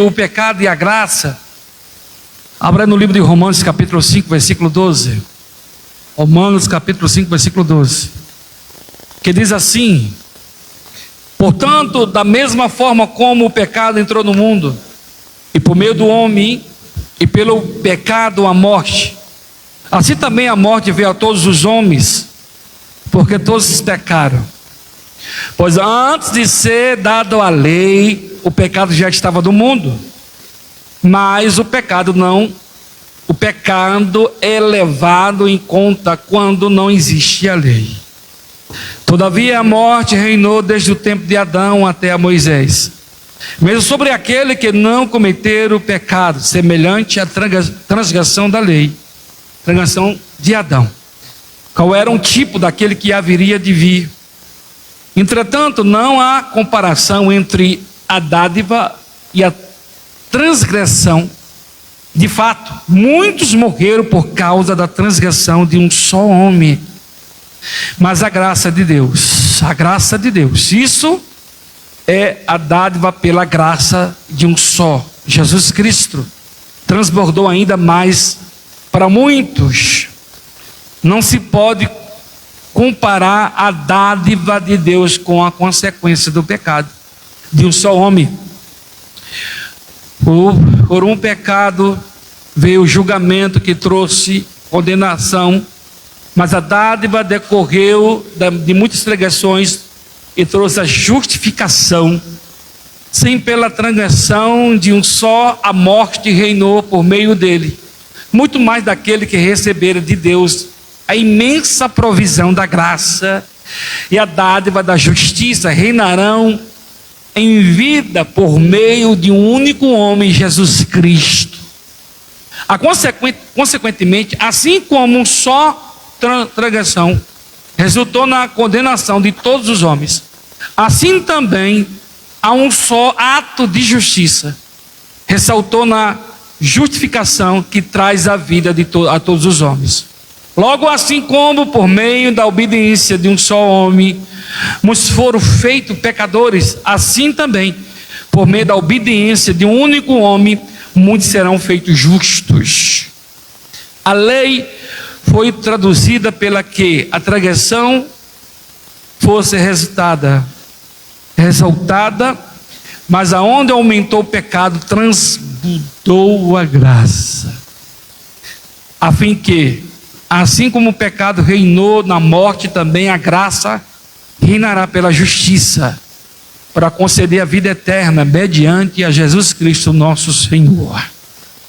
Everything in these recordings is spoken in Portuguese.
o pecado e a graça, abra no livro de Romanos capítulo 5, versículo 12. Romanos capítulo 5, versículo 12. Que diz assim: portanto, da mesma forma como o pecado entrou no mundo, e por meio do homem, e pelo pecado a morte, assim também a morte veio a todos os homens, porque todos pecaram. Pois antes de ser dado a lei, o pecado já estava no mundo, mas o pecado é levado em conta quando não existe a lei. Todavia a morte reinou desde o tempo de Adão até a Moisés, mesmo sobre aquele que não cometer o pecado, semelhante à transgressão da lei, transgressão de Adão, qual era um tipo daquele que haveria de vir. Entretanto, não há comparação entre a dádiva e a transgressão. De fato, muitos morreram por causa da transgressão de um só homem. Mas a graça de Deus, isso é a dádiva pela graça de um só, Jesus Cristo, transbordou ainda mais para muitos. Não se pode comparar a dádiva de Deus com a consequência do pecado de um só homem. Por um pecado veio o julgamento que trouxe condenação, mas a dádiva decorreu de muitas transgressões e trouxe a justificação. Sim, pela transgressão de um só, a morte reinou por meio dele, muito mais daquele que recebera de Deus a imensa provisão da graça e a dádiva da justiça reinarão em vida por meio de um único homem, Jesus Cristo. Consequentemente, assim como um só transgressão resultou na condenação de todos os homens, assim também há um só ato de justiça, ressaltou na justificação que traz a vida a todos os homens. Logo, assim como por meio da obediência de um só homem muitos foram feitos pecadores, assim também por meio da obediência de um único homem muitos serão feitos justos. A lei foi traduzida pela que a transgressão fosse ressaltada, mas aonde aumentou o pecado, transbordou a graça, a fim que, assim como o pecado reinou na morte, também a graça reinará pela justiça, para conceder a vida eterna mediante a Jesus Cristo nosso Senhor.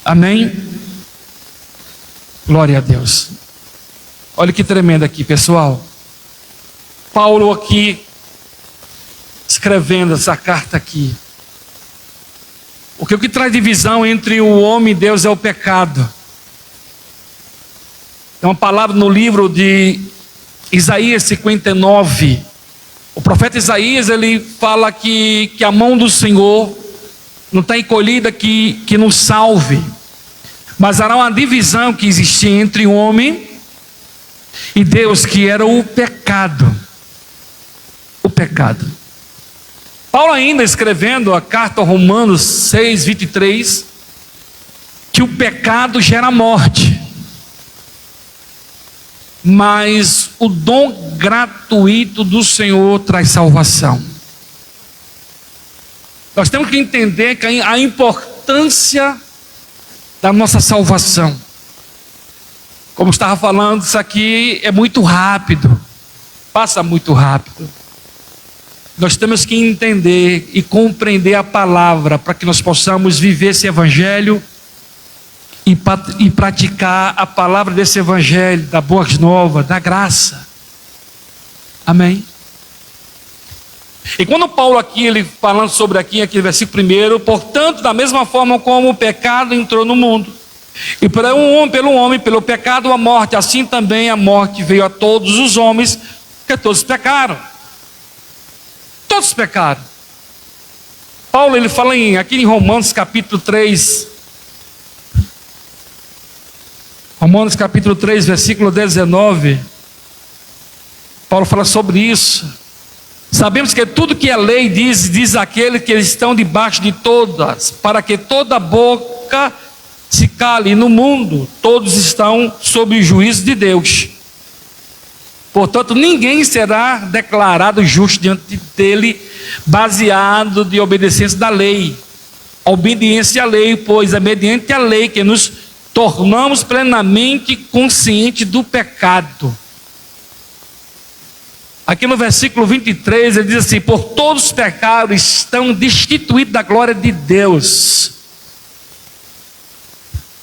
Amém? Glória a Deus. Olha que tremendo aqui, pessoal. Paulo aqui, escrevendo essa carta aqui. Porque o que traz divisão entre o homem e Deus é o pecado. Tem uma palavra no livro de Isaías 59. O profeta Isaías, ele fala que a mão do Senhor não está encolhida que nos salve, mas hará uma divisão que existia entre o homem e Deus, que era o pecado. O pecado. Paulo ainda escrevendo a carta aos Romanos 6, 23, que o pecado gera morte, mas o dom gratuito do Senhor traz salvação. Nós temos que entender que a importância da nossa salvação. Como estava falando, isso aqui é muito rápido, passa muito rápido. Nós temos que entender e compreender a palavra para que nós possamos viver esse evangelho e praticar a palavra desse evangelho, da boas novas, da graça. Amém? E quando Paulo aqui, ele falando sobre aquele versículo 1, portanto, da mesma forma como o pecado entrou no mundo, e pelo homem, pelo pecado, a morte, assim também a morte veio a todos os homens, porque todos pecaram. Todos pecaram. Paulo, ele fala aqui em Romanos capítulo 3, Romanos capítulo 3, versículo 19, Paulo fala sobre isso. Sabemos que tudo que a lei diz àqueles que estão debaixo de todas, para que toda boca se cale. No mundo, todos estão sob o juízo de Deus. Portanto, ninguém será declarado justo diante dele, baseado de obediência da lei. Obediência à lei, pois é mediante a lei que nos tornamos plenamente conscientes do pecado. Aqui no versículo 23, ele diz assim: por todos os pecados estão destituídos da glória de Deus.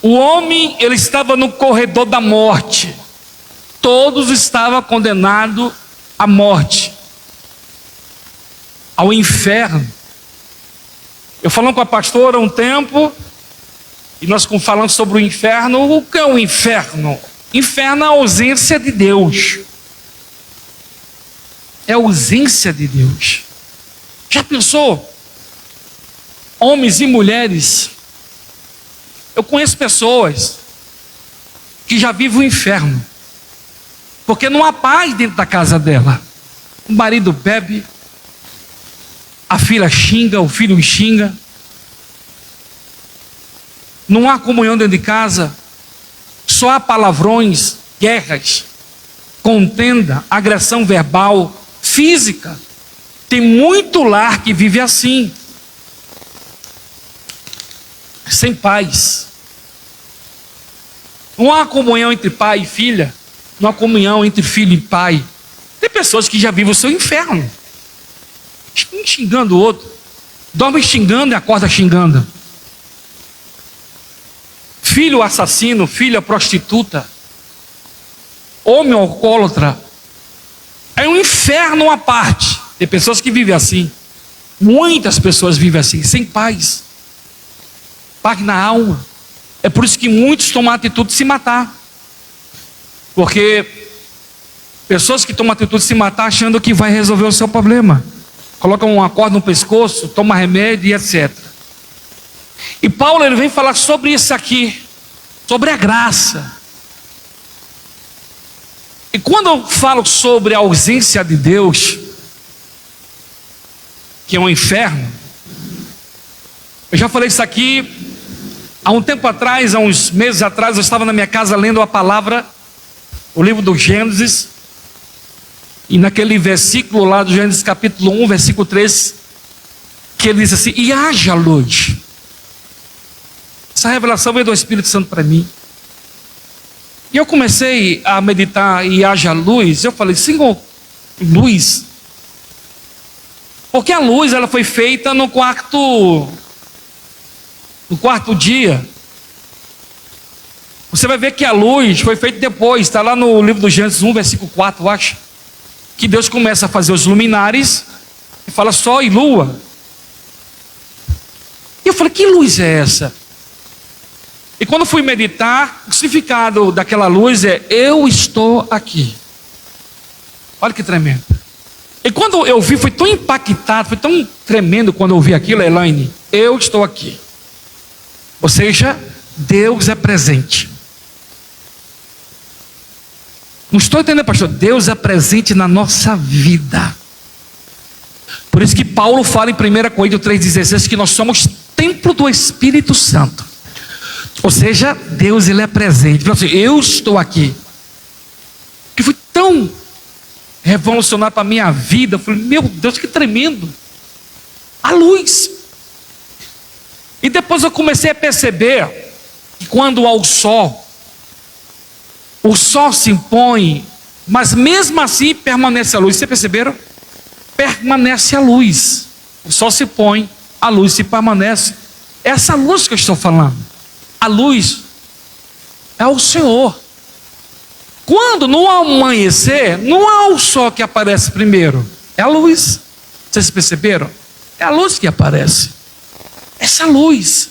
O homem, ele estava no corredor da morte. Todos estavam condenados à morte, ao inferno. Eu falando com a pastora há um tempo, e nós falando sobre o inferno. O que é o inferno? Inferno é a ausência de Deus. É a ausência de Deus. Já pensou? Homens e mulheres. Eu conheço pessoas que já vivem o inferno, porque não há paz dentro da casa dela. O marido bebe, a filha xinga, o filho xinga. Não há comunhão dentro de casa. Só há palavrões, guerras, contenda, agressão verbal, física. Tem muito lar que vive assim, sem paz. Não há comunhão entre pai e filha. Não há comunhão entre filho e pai. Tem pessoas que já vivem o seu inferno, um xingando o outro, dorme xingando e acorda xingando. Filho assassino, filha prostituta, homem alcoólatra. É um inferno à parte. Tem pessoas que vivem assim. Muitas pessoas vivem assim, sem paz, paz na alma. É por isso que muitos tomam a atitude de se matar. Porque pessoas que tomam a atitude de se matar achando que vai resolver o seu problema, colocam uma corda no pescoço, tomam remédio e etc. E Paulo, ele vem falar sobre isso aqui, sobre a graça. E quando eu falo sobre a ausência de Deus, que é um inferno, eu já falei isso aqui há um tempo atrás, há uns meses atrás. Eu estava na minha casa lendo a palavra, o livro do Gênesis, e naquele versículo lá do Gênesis capítulo 1, versículo 3, que ele diz assim: e haja luz. Essa revelação veio do Espírito Santo para mim. E eu comecei a meditar e haja luz. Eu falei: Senhor, luz. Porque a luz, ela foi feita no quarto dia. Você vai ver que a luz foi feita depois. Está lá no livro do Gênesis 1, versículo 4, eu acho. Que Deus começa a fazer os luminares e fala sol e lua. E eu falei: que luz é essa? E quando fui meditar, o significado daquela luz é: eu estou aqui. Olha que tremendo. E quando eu vi, foi tão impactado, foi tão tremendo quando eu vi aquilo, Elaine. Eu estou aqui. Ou seja, Deus é presente. Não estou entendendo, pastor? Deus é presente na nossa vida. Por isso que Paulo fala em 1 Coríntios 3,16 que nós somos templo do Espírito Santo. Ou seja, Deus, ele é presente. Eu estou aqui. Que foi tão revolucionário para a minha vida. Eu falei: meu Deus, que tremendo. A luz. E depois eu comecei a perceber que quando há o sol se impõe, mas mesmo assim permanece a luz. Vocês perceberam? Permanece a luz. O sol se põe, a luz se permanece. É essa luz que eu estou falando. A luz é o Senhor. Quando no amanhecer, não é o sol que aparece primeiro, é a luz. Vocês perceberam? É a luz que aparece. Essa luz.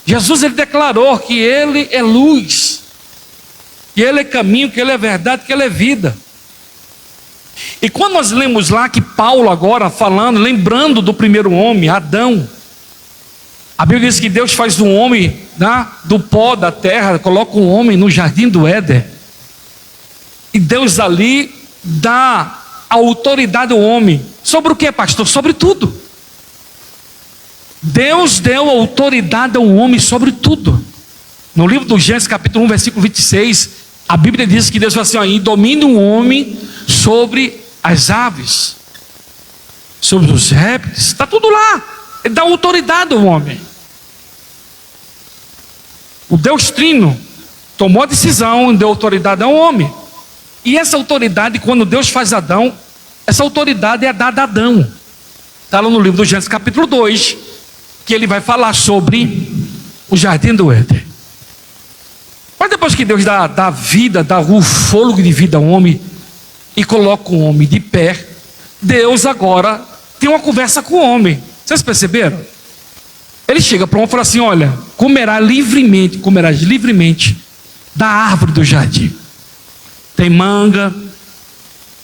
Jesus, ele declarou que ele é luz, que ele é caminho, que ele é verdade, que ele é vida. E quando nós lemos lá que Paulo agora falando, lembrando do primeiro homem, Adão, a Bíblia diz que Deus faz do homem, né, do pó da terra, coloca um homem no jardim do Éden. E Deus ali dá a autoridade ao homem. Sobre o que, pastor? Sobre tudo. Deus deu autoridade ao homem sobre tudo. No livro do Gênesis, capítulo 1, versículo 26, a Bíblia diz que Deus fala assim, ó, e domina o homem sobre as aves, sobre os répteis, está tudo lá. Ele dá autoridade ao homem. O Deus Trino tomou a decisão e deu autoridade ao homem. E essa autoridade, quando Deus faz Adão, essa autoridade é dada a Adão. Está lá no livro do Gênesis capítulo 2, que ele vai falar sobre o jardim do Éden. Mas depois que Deus dá vida, dá o fôlego de vida ao homem e coloca o homem de pé, Deus agora tem uma conversa com o homem. Vocês perceberam? Ele chega para o homem e fala assim, olha, comerás livremente da árvore do jardim. Tem manga,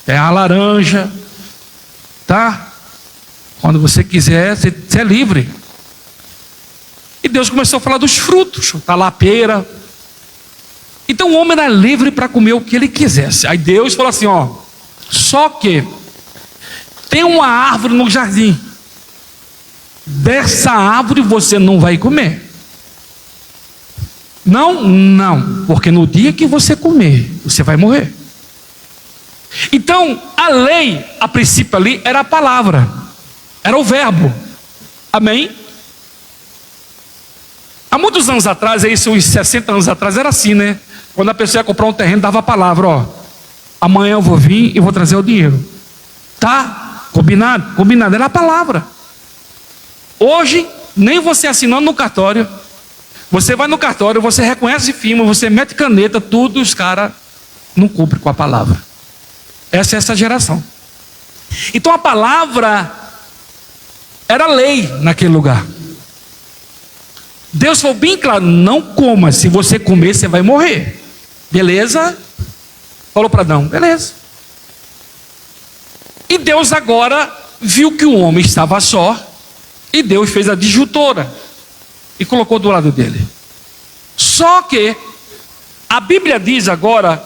tem a laranja, tá? Quando você quiser, você é livre. E Deus começou a falar dos frutos, tá lá a pera. Então o homem era livre para comer o que ele quisesse. Aí Deus falou assim, ó, só que tem uma árvore no jardim. Dessa árvore você não vai comer. Não, porque no dia que você comer, você vai morrer. Então, a lei, a princípio ali, era a palavra, era o verbo. Amém? Há muitos anos atrás, isso uns 60 anos atrás, era assim, né? Quando a pessoa ia comprar um terreno, dava a palavra, ó, amanhã eu vou vir e vou trazer o dinheiro. Tá? Combinado? Combinado, era a palavra. Hoje, nem você assinando no cartório, você vai no cartório, você reconhece firma, você mete caneta, tudo, os caras não cumprem com a palavra. Essa é essa geração. Então a palavra era lei naquele lugar. Deus falou bem claro, não coma, se você comer você vai morrer. Beleza? Falou para Adão, beleza. E Deus agora viu que o homem estava só, e Deus fez a disjuntora e colocou do lado dele. Só que a Bíblia diz agora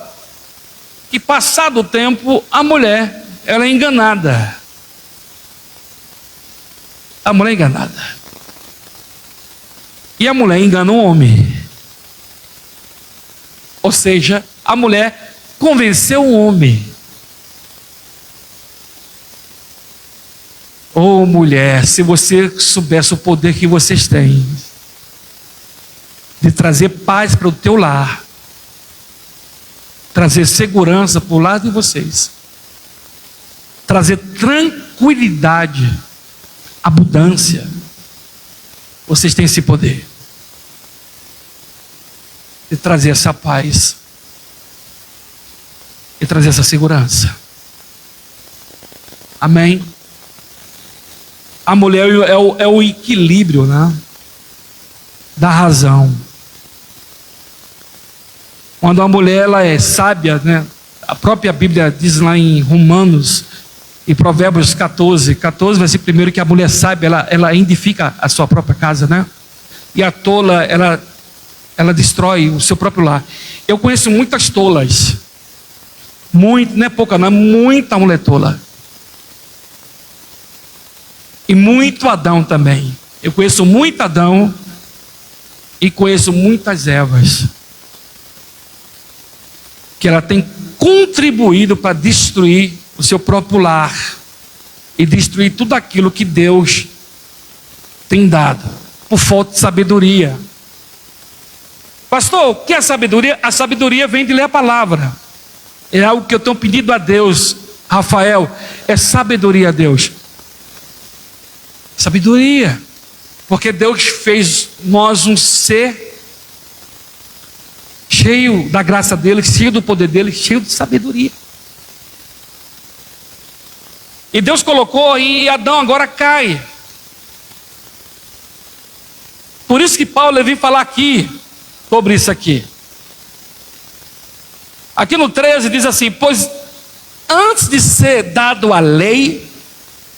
que passado o tempo a mulher, ela é enganada. A mulher é enganada. E a mulher engana o homem. Ou seja, a mulher convenceu o homem. Oh mulher, se você soubesse o poder que vocês têm de trazer paz para o teu lar, trazer segurança para o lado de vocês, trazer tranquilidade, abundância, vocês têm esse poder de trazer essa paz e trazer essa segurança. Amém? A mulher é o equilíbrio, né, da razão. Quando a mulher ela é sábia, né, a própria Bíblia diz lá em Romanos e Provérbios 14, versículo 1, que a mulher sábia ela edifica a sua própria casa, né? E a tola ela destrói o seu próprio lar. Eu conheço muitas tolas, muito, não é pouca, não é muita mulher tola. E muito Adão também. Eu conheço muito Adão e conheço muitas Evas que ela tem contribuído para destruir o seu próprio lar e destruir tudo aquilo que Deus tem dado por falta de sabedoria. Pastor, o que é sabedoria? A sabedoria vem de ler a palavra. É algo que eu tenho pedido a Deus, Rafael, é sabedoria a Deus. Sabedoria, porque Deus fez nós um ser cheio da graça dele, cheio do poder dele, cheio de sabedoria. E Deus colocou e Adão agora cai. Por isso que Paulo veio falar aqui sobre isso aqui. Aqui no 13 diz assim: pois antes de ser dado a lei,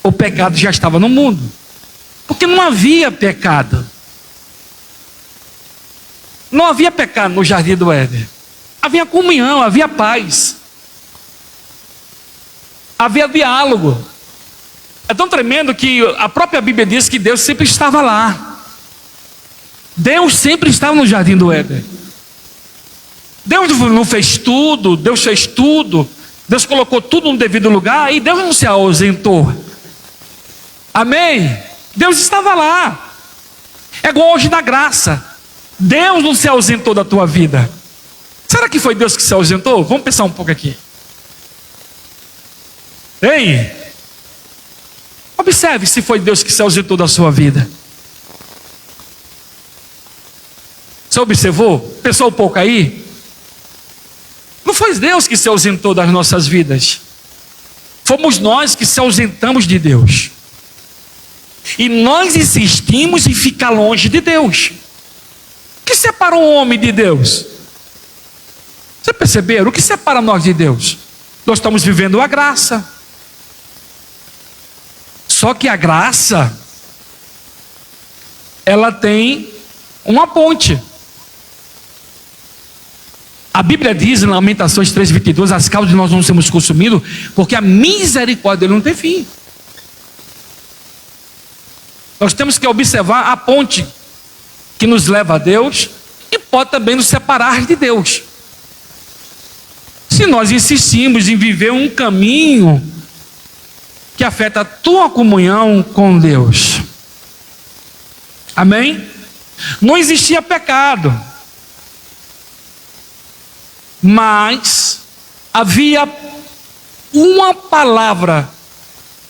o pecado já estava no mundo. Porque não havia pecado. Não havia pecado no jardim do Éden. Havia comunhão, havia paz. Havia diálogo. É tão tremendo que a própria Bíblia diz que Deus sempre estava lá. Deus sempre estava no jardim do Éden. Deus não fez tudo, Deus fez tudo, Deus colocou tudo no devido lugar e Deus não se ausentou. Amém? Deus estava lá. É igual hoje na graça. Deus não se ausentou da tua vida. Será que foi Deus que se ausentou? Vamos pensar um pouco aqui. Ei, observe se foi Deus que se ausentou da sua vida. Você observou? Pensou um pouco aí? Não foi Deus que se ausentou das nossas vidas. Fomos nós que se ausentamos de Deus. E nós insistimos em ficar longe de Deus. O que separa um homem de Deus? Você perceberam? O que separa nós de Deus? Nós estamos vivendo a graça. Só que a graça, ela tem uma ponte. A Bíblia diz em Lamentações 3:22, as causas de nós não sermos consumidos, porque a misericórdia dele não tem fim. Nós temos que observar a ponte que nos leva a Deus e pode também nos separar de Deus. Se nós insistimos em viver um caminho que afeta a tua comunhão com Deus. Amém? Não existia pecado, mas havia uma palavra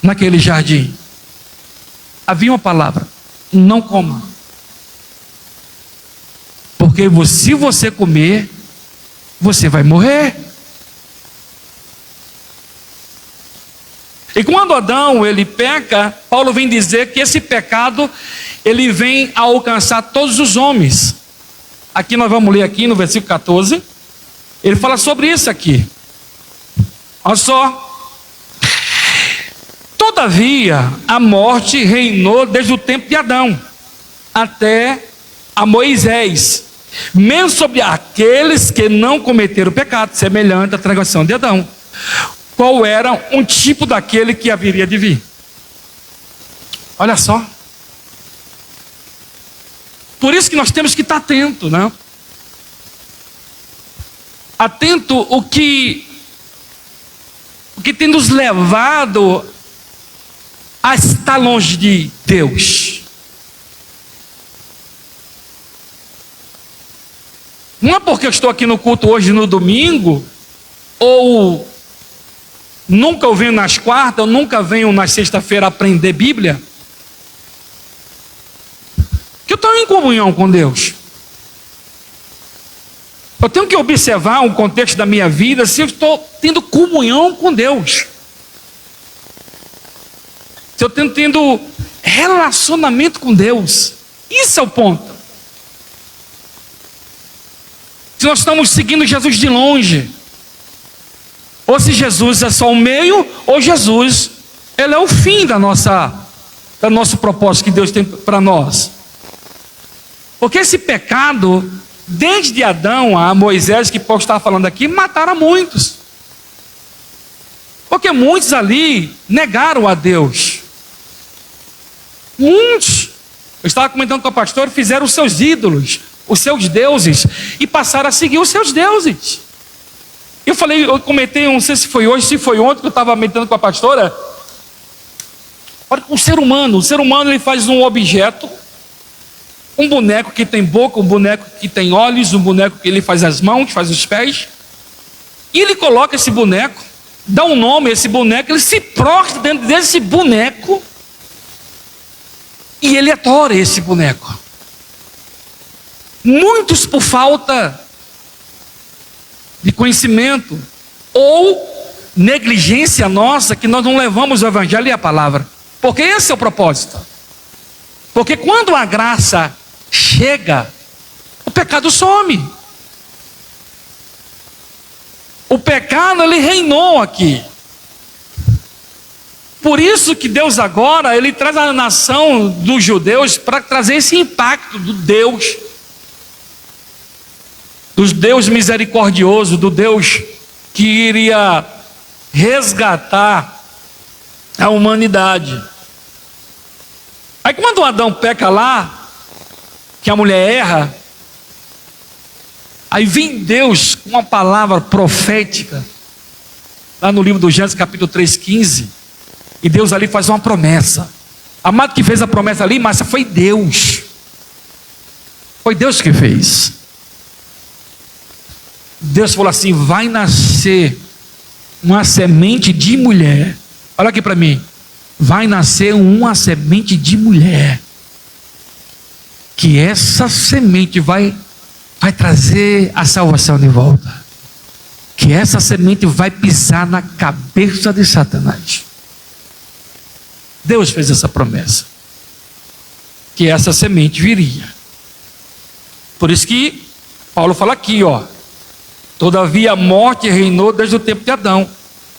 naquele jardim. Havia uma palavra: não coma, porque se você comer, você vai morrer. E quando Adão ele peca, Paulo vem dizer que esse pecado ele vem a alcançar todos os homens. Aqui nós vamos ler aqui no versículo 14. Ele fala sobre isso aqui. Olha só. Todavia, a morte reinou desde o tempo de Adão até a Moisés, mesmo sobre aqueles que não cometeram pecado, semelhante à transgressão de Adão. Qual era um tipo daquele que haveria de vir? Olha só. Por isso que nós temos que estar atento, né? Atento o que tem nos levado a estar longe de Deus. Não é porque eu estou aqui no culto hoje no domingo, ou nunca eu venho nas quartas, eu nunca venho na sexta-feira aprender Bíblia, que eu estou em comunhão com Deus. Eu tenho que observar o contexto da minha vida, se eu estou tendo comunhão com Deus, se eu estou tendo relacionamento com Deus. Isso é o ponto. Se nós estamos seguindo Jesus de longe, ou se Jesus é só o meio, ou Jesus ele é o fim do nosso propósito que Deus tem para nós. Porque esse pecado, desde Adão a Moisés, que Paulo estava falando aqui, mataram muitos. Porque muitos ali negaram a Deus. Muitos, eu estava comentando com o pastor, fizeram os seus ídolos, os seus deuses, e passaram a seguir os seus deuses. Eu comentei, não sei se foi hoje, se foi ontem, que eu estava meditando com a pastora. Olha, o ser humano ele faz um objeto, um boneco que tem boca, um boneco que tem olhos, um boneco que ele faz as mãos, faz os pés, e ele coloca esse boneco, dá um nome a esse boneco, ele se prostra dentro desse boneco, e ele adora esse boneco. Muitos por falta de conhecimento ou negligência nossa, que nós não levamos o evangelho e a palavra. Porque esse é o propósito. Porque quando a graça chega, o pecado some. O pecado ele reinou aqui. Por isso que Deus agora ele traz a nação dos judeus para trazer esse impacto do Deus misericordioso, do Deus que iria resgatar a humanidade. Aí quando Adão peca lá, que a mulher erra, aí vem Deus com uma palavra profética, lá no livro do Gênesis capítulo 3:15, e Deus ali faz uma promessa. Amado, que fez a promessa ali, mas foi Deus. Foi Deus que fez. Deus falou assim: vai nascer uma semente de mulher. Olha aqui para mim. Vai nascer uma semente de mulher. Que essa semente vai trazer a salvação de volta. Que essa semente vai pisar na cabeça de Satanás. Deus fez essa promessa. Que essa semente viria. Por isso que Paulo fala aqui, ó. Todavia a morte reinou desde o tempo de Adão,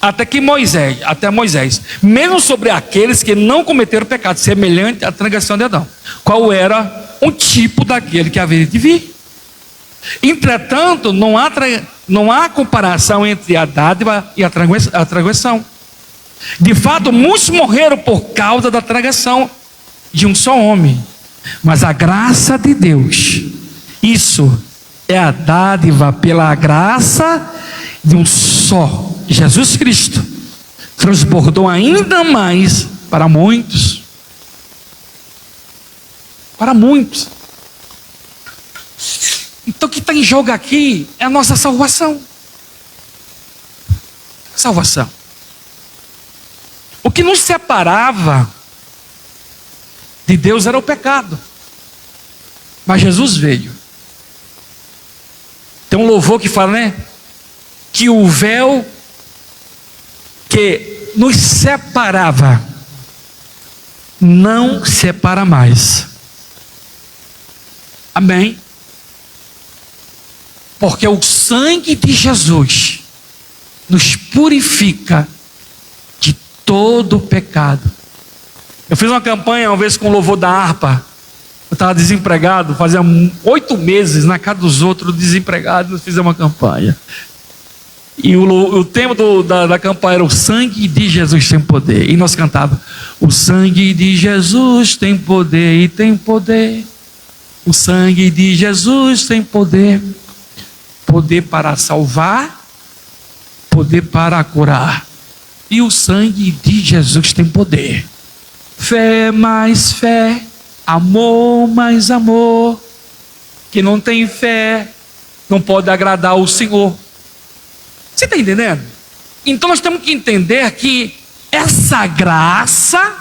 até Moisés, mesmo sobre aqueles que não cometeram pecado, semelhante à transgressão de Adão, qual era um tipo daquele que haveria de vir. Entretanto, não há comparação entre a dádiva e a transgressão. De fato, muitos morreram por causa da transgressão de um só homem, mas a graça de Deus, isso é a dádiva pela graça de um só, Jesus Cristo, transbordou ainda mais para muitos. Para muitos. Então o que está em jogo aqui é a nossa salvação. Salvação. O que nos separava de Deus era o pecado. Mas Jesus veio. Tem um louvor que fala, né? Que o véu que nos separava não separa mais. Amém? Porque o sangue de Jesus nos purifica de todo pecado. Eu fiz uma campanha uma vez com o louvor da harpa. Eu estava desempregado, fazia 8 meses na casa dos outros, desempregado, nós fizemos uma campanha. E o tema da campanha era: o sangue de Jesus tem poder. E nós cantávamos: o sangue de Jesus tem poder e tem poder. O sangue de Jesus tem poder. Poder para salvar, poder para curar. E o sangue de Jesus tem poder. Fé mais fé, amor mais amor. Que não tem fé não pode agradar o Senhor. Você está entendendo? Então nós temos que entender que essa graça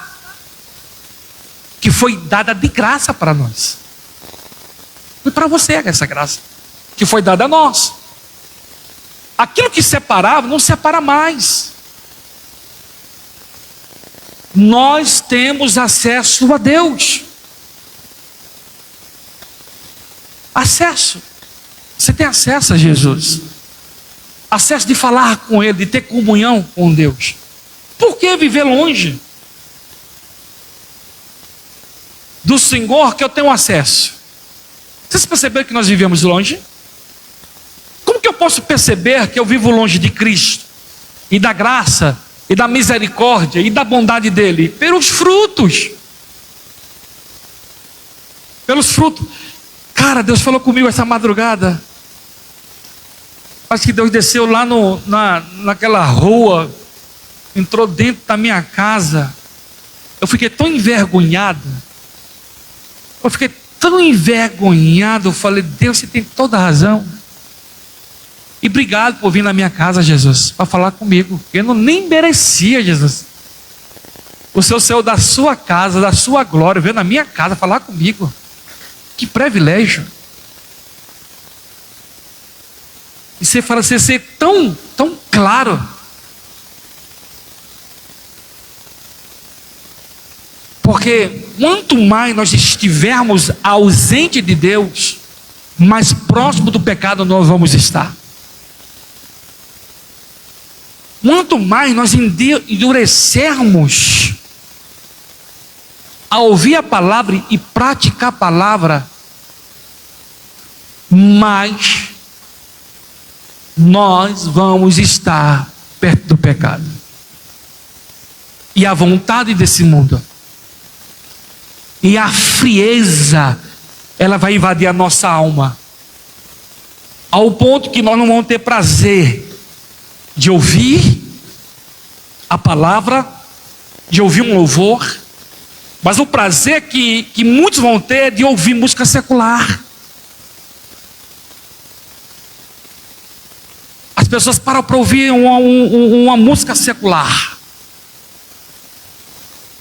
que foi dada de graça para nós, foi para você essa graça que foi dada a nós. Aquilo que separava não separa mais. Nós temos acesso a Deus. Acesso. Você tem acesso a Jesus. Acesso de falar com Ele, de ter comunhão com Deus. Por que viver longe do Senhor que eu tenho acesso? Vocês perceberam que nós vivemos longe? Como que eu posso perceber que eu vivo longe de Cristo e da graça e da misericórdia e da bondade dele? Pelos frutos. Pelos frutos. Cara, Deus falou comigo essa madrugada. Parece que Deus desceu lá naquela rua, entrou dentro da minha casa. Eu fiquei tão envergonhado. Eu falei: Deus, você tem toda a razão. E obrigado por vir na minha casa, Jesus, para falar comigo. Eu nem merecia, Jesus. O Senhor saiu da sua casa, da sua glória, veio na minha casa falar comigo. Que privilégio. E você fala assim, ser tão claro. Porque quanto mais nós estivermos ausente de Deus, mais próximo do pecado nós vamos estar. Quanto mais nós endurecermos a ouvir a palavra e praticar a palavra, mais nós vamos estar perto do pecado. e a vontade desse mundo. E a frieza, ela vai invadir a nossa alma, ao ponto que nós não vamos ter prazer de ouvir a palavra, de ouvir um louvor, mas o prazer que muitos vão ter é de ouvir música secular. As pessoas param para ouvir uma música secular,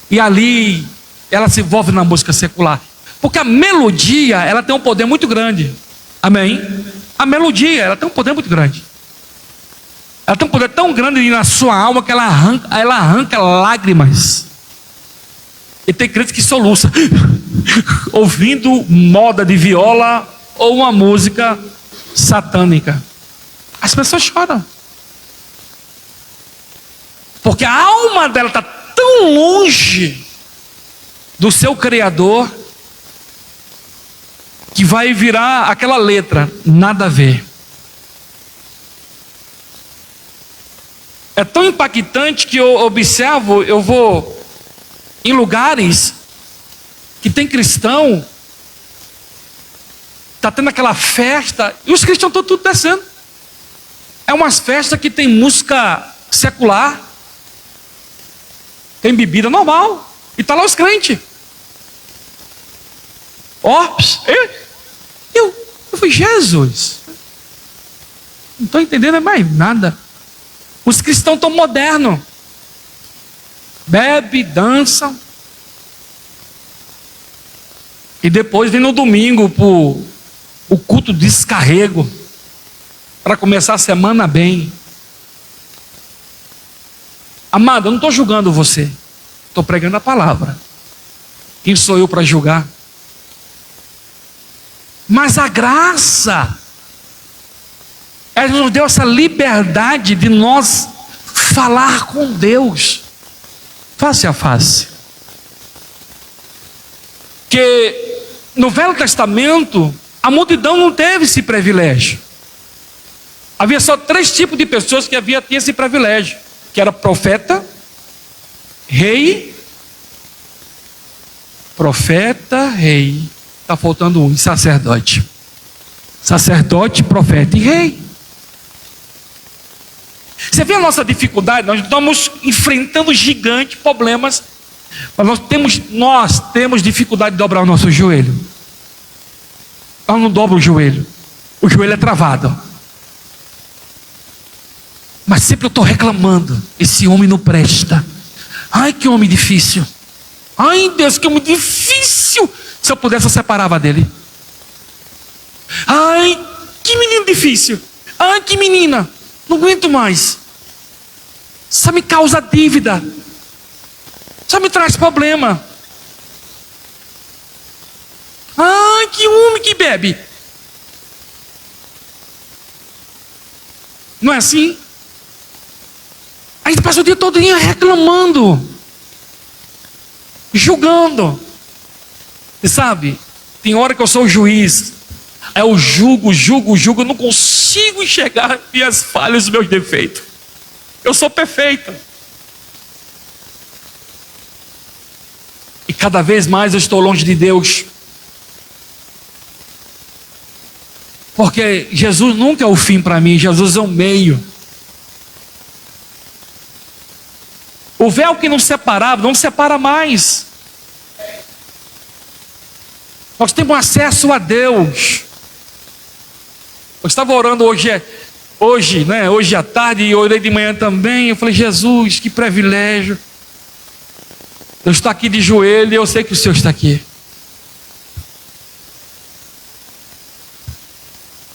e ali ela se envolve na música secular, porque a melodia, ela tem um poder muito grande. Amém? A melodia, ela tem um poder muito grande. Ela tem um poder tão grande na sua alma que ela arranca lágrimas. E tem crentes que soluçam ouvindo moda de viola ou uma música satânica. As pessoas choram, porque a alma dela está tão longe do seu Criador, que vai virar aquela letra, nada a ver. É tão impactante que eu observo, eu vou em lugares que tem cristão, está tendo aquela festa, e os cristãos estão tudo descendo. É umas festas que tem música secular, tem bebida normal, e está lá os crentes. Eu falei, Jesus, não estou entendendo mais nada. Os cristãos estão modernos, bebe, dança, e depois vem no domingo para o culto de descarrego, para começar a semana bem. Amado, eu não estou julgando você, estou pregando a palavra. Quem sou eu para julgar? Mas a graça, ela nos deu essa liberdade de nós falar com Deus face a face. Que no Velho Testamento a multidão não teve esse privilégio. Havia só 3 tipos de pessoas que tinham esse privilégio, que era profeta, rei, está faltando um, e sacerdote. Sacerdote, profeta e rei. Você vê a nossa dificuldade? Nós estamos enfrentando gigantes problemas, mas nós temos dificuldade de dobrar o nosso joelho. Nós não dobramos o joelho é travado. Mas sempre eu estou reclamando, esse homem não presta. Ai, que homem difícil. Ai, Deus, que homem difícil. Se eu pudesse, eu separava dele. Ai, que menino difícil. Ai, que menina, não aguento mais. Só me causa dívida, só me traz problema. Ai, que homem que bebe. Não é assim? A gente passa o dia todo reclamando, julgando. E sabe, tem hora que eu sou o juiz, aí eu julgo, eu não consigo enxergar minhas falhas, os meus defeitos. Eu sou perfeito. E cada vez mais eu estou longe de Deus. Porque Jesus nunca é o fim para mim, Jesus é o meio. O véu que nos separava, não separa mais. Nós temos acesso a Deus. Eu estava orando hoje à tarde, e orei de manhã também. Eu falei, Jesus, que privilégio. Eu estou aqui de joelho e eu sei que o Senhor está aqui.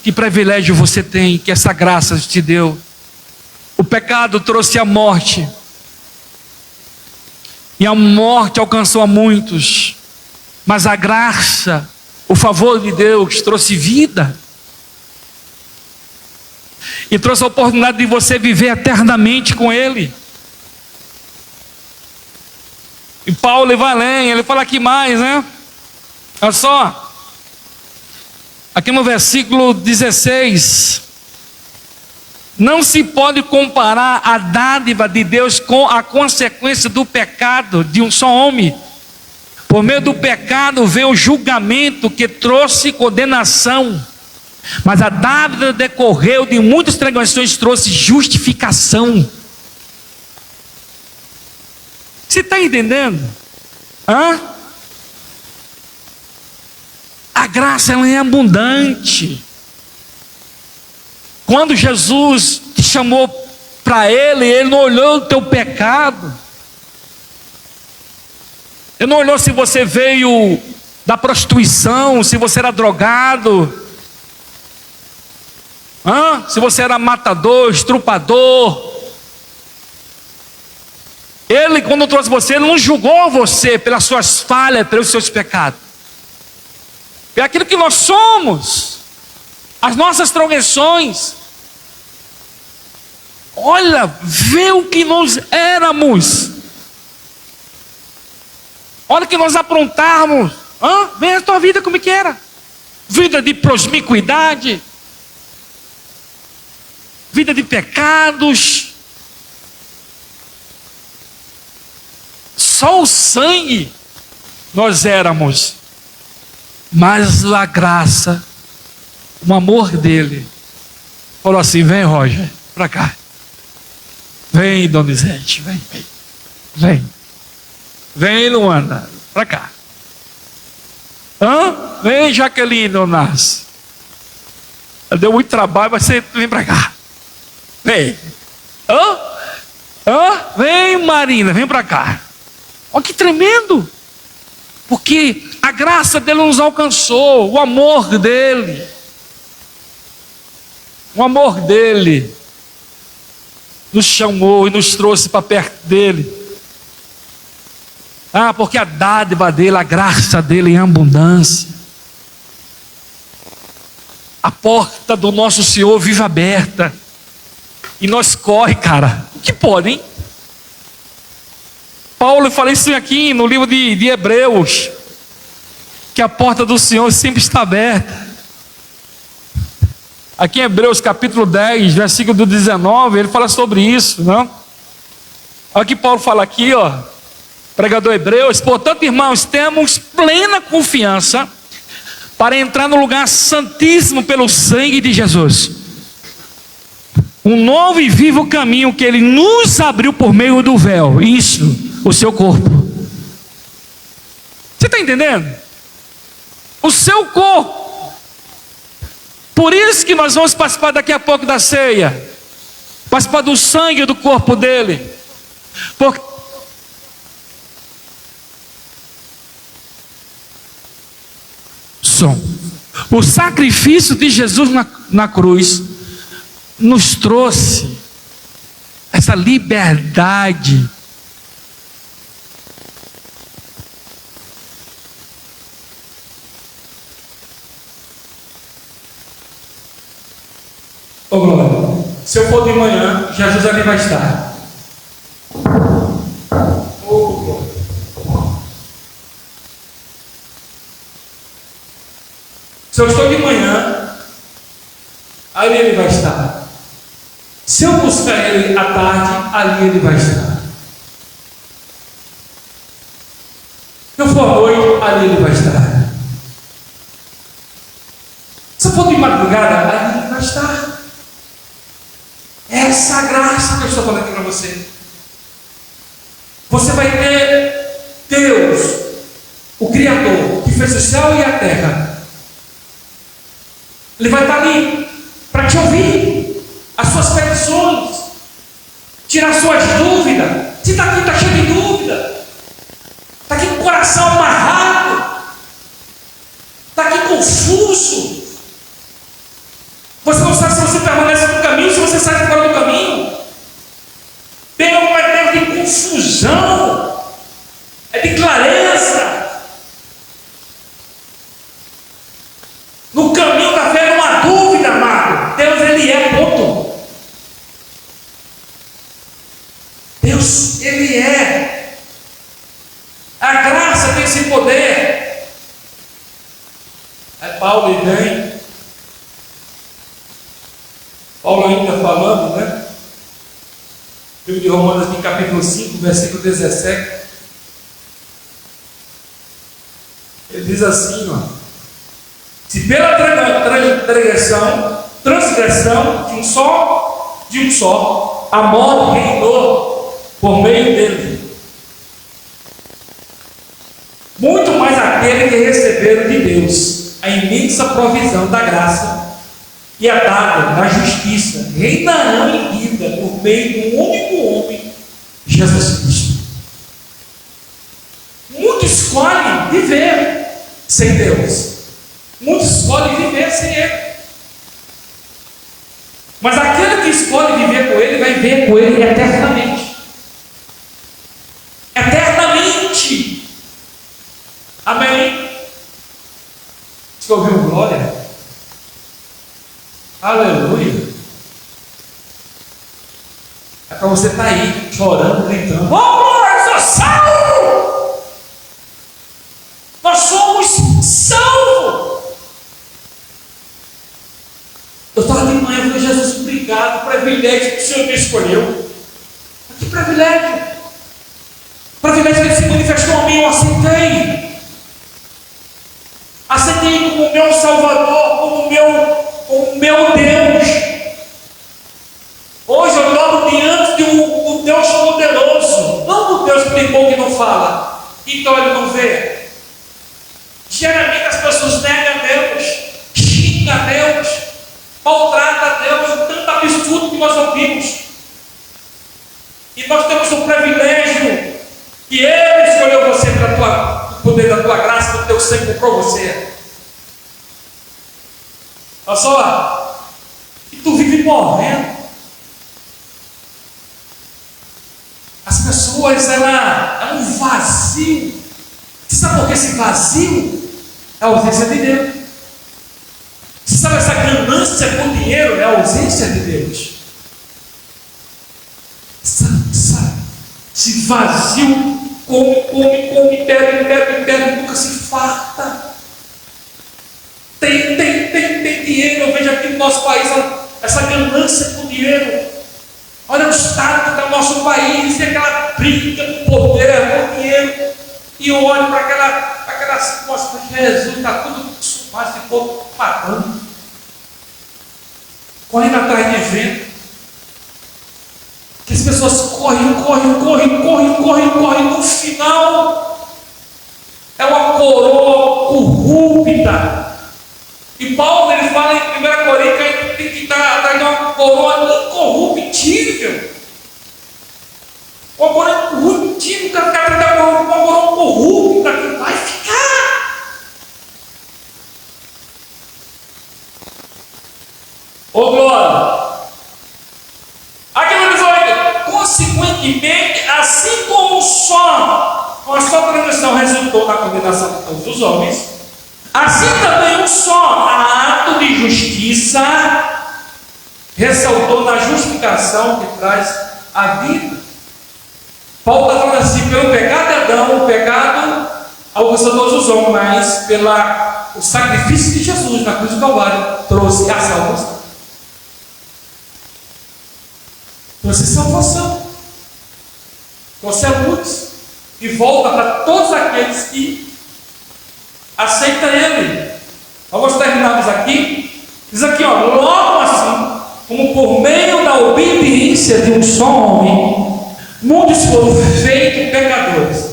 Que privilégio você tem, que essa graça te deu. O pecado trouxe a morte, e a morte alcançou a muitos, mas a graça, o favor de Deus trouxe vida, e trouxe a oportunidade de você viver eternamente com Ele. E Paulo vai além, ele fala aqui mais, né? Olha só, aqui no versículo 16, Não se pode comparar a dádiva de Deus com a consequência do pecado de um só homem. Por meio do pecado veio o julgamento que trouxe condenação. Mas a dádiva decorreu de muitas transgressões, trouxe justificação. Você está entendendo? A graça ela é abundante. Quando Jesus te chamou para Ele não olhou o teu pecado. Ele não olhou se você veio da prostituição, se você era drogado, se você era matador, estrupador. Ele, quando trouxe você, ele não julgou você pelas suas falhas, pelos seus pecados. É aquilo que nós somos, as nossas transgressões. Olha, vê o que nós éramos. Olha o que nós aprontávamos. Vê a tua vida como é que era. Vida de promiscuidade, vida de pecados. Só o sangue nós éramos. Mas a graça, o amor dele, falou assim: vem, Roger, para cá. Vem, Donizete, vem, Luana, para cá. Vem, Jaqueline Donás. Deu muito trabalho, mas você vem para cá. Vem. Vem, Marina, vem para cá. Olha que tremendo. Porque a graça dele nos alcançou, o amor dele. O amor dele nos chamou e nos trouxe para perto dele. Porque a dádiva dele, a graça dele em abundância. A porta do nosso Senhor vive aberta. E nós corre, cara. O que pode, hein? Paulo fala isso aqui no livro de Hebreus. Que a porta do Senhor sempre está aberta. Aqui em Hebreus capítulo 10, versículo 19, ele fala sobre isso, não? Olha o que Paulo fala aqui, pregador Hebreus: portanto, irmãos, temos plena confiança para entrar no lugar santíssimo pelo sangue de Jesus. Um novo e vivo caminho que ele nos abriu por meio do véu, isso, o seu corpo. Você está entendendo? O seu corpo. Por isso que nós vamos participar daqui a pouco da ceia, participar do sangue do corpo dele. O sacrifício de Jesus na cruz nos trouxe essa liberdade. Glória, se eu for de manhã, Jesus ali vai estar. Se eu estou de manhã, ali ele vai estar. Se eu buscar ele à tarde, ali ele vai estar. Se eu for à noite, ali ele vai estar. Se eu for de madrugada, ali ele vai estar. Essa graça que eu estou falando aqui para você. Você vai ter Deus, o Criador, que fez o céu e a terra. Ele vai estar ali para te ouvir as suas petições, tirar suas dúvidas. Se está aqui, está cheio de dúvida, está aqui com o coração amarrado, está aqui confuso. Você não sabe se você permanece no caminho, se você sai fora do caminho. Tem uma terra de confusão, é de clareza. No caminho da fé não há dúvida, amado. Deus, Ele é, ponto. Deus, Ele é. A graça tem esse poder. Paulo vem. Paulo ainda falando, né? Livro de Romanos, aqui, capítulo 5, versículo 17. Ele diz assim, ó: se pela transgressão de um só, a morte reinou por meio dele, muito mais aquele que receberam de Deus a imensa provisão da graça e a dada da justiça reinarão em vida por meio do único homem, Jesus Cristo. Muitos escolhem viver sem Deus, muitos escolhem viver sem Ele, mas aquele que escolhe viver com Ele vai viver com Ele eternamente. Eternamente. Amém? Você ouviu glória? Aleluia. É para você estar aí chorando, gritando: oh glória, eu sou salvo! Nós somos salvos! Eu estava de manhã e falei: Jesus, obrigado, privilégio que o Senhor me escolheu. Que privilégio! Privilégio que Ele se manifestou a mim, eu aceitei. Aceitei como meu Salvador, como meu Deus. Hoje eu dobro diante de um Deus poderoso, não do Deus que tem boca e não fala, então Ele não vê. Geralmente as pessoas negam a Deus, xingam a Deus, maltratam a Deus, tanto absurdo que nós ouvimos. E nós temos o privilégio que Ele escolheu você para o poder da tua graça, do teu sangue comprou você. Olha só, e tu vive morrendo. As pessoas, é um vazio. Você sabe por que esse vazio? É a ausência de Deus. Você sabe essa ganância por dinheiro? É a ausência de Deus. Sabe? Esse vazio, come, bebe, nunca se farta. Tem dinheiro. Eu vejo aqui no nosso país essa ganância por dinheiro. Olha o estado que está o nosso país, e aquela briga do poder por dinheiro. E eu olho para aquela situação: Jesus, está tudo consumado, esse povo matando, correndo atrás de vento. Que as pessoas correm. No final, é uma coroa corrupta. E Paulo, ele fala em 1 Coríntios que a gente tem que estar atrás de uma coroa incorruptível. Uma coroa incorruptível, o cara fica atrás de uma coroa corrupta, que vai ficar. Ô glória! Aqui no 18: consequentemente, assim como o só, com a sua transgressão resultou na condenação de todos os homens, assim também um só ato de justiça ressaltou na justificação que traz a vida. Paulo está falando assim: pelo pecado de Adão, o pecado alcançou todos os homens, mas pelo sacrifício de Jesus na cruz do Calvário trouxe a salvação. Trouxe salvação, trouxe a luz e volta para todos aqueles que aceita Ele. Vamos terminarmos aqui. Diz aqui, ó: logo assim, como por meio da obediência de um só homem, muitos foram feitos pecadores,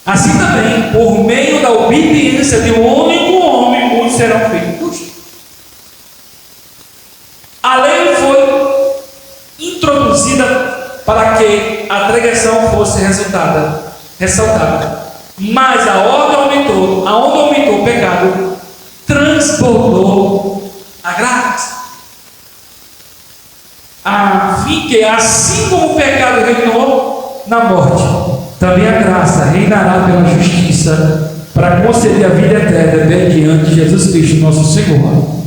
assim também, por meio da obediência de um único homem, muitos serão feitos justos. A lei foi introduzida para que a transgressão fosse ressaltada, mas aonde aumentou o pecado, transbordou a graça, a fim que, assim como o pecado reinou na morte, também a graça reinará pela justiça, para conceder a vida eterna mediante Jesus Cristo nosso Senhor.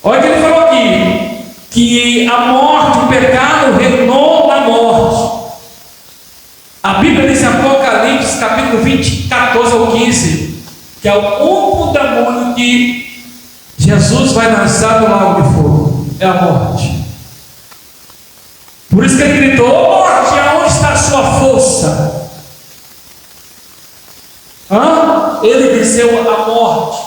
Olha o que ele falou aqui: que a morte, o pecado reinou na morte. A Bíblia diz em Apocalipse, capítulo 20, 14 ao 15, que é o último demônio que Jesus vai lançar no lago de fogo. é a morte. Por isso que ele gritou: "Ô morte, aonde está a sua força?" Ele venceu a morte.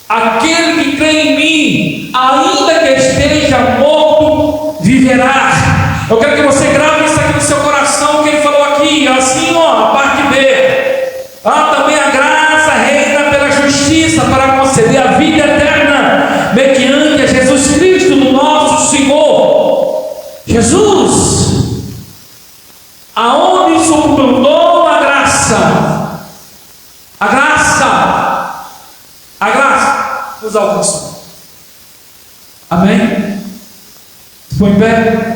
Aquele que crê em mim, ainda que esteja morto, viverá. Eu quero que você grave isso aqui no seu coração, que ele falou aqui, assim, a parte B. Também a graça reina pela justiça para conceder a vida eterna, mediante a Jesus Cristo, no nosso Senhor. Jesus, aonde suplantou a graça, nos alcançou. Amém? Põe em pé.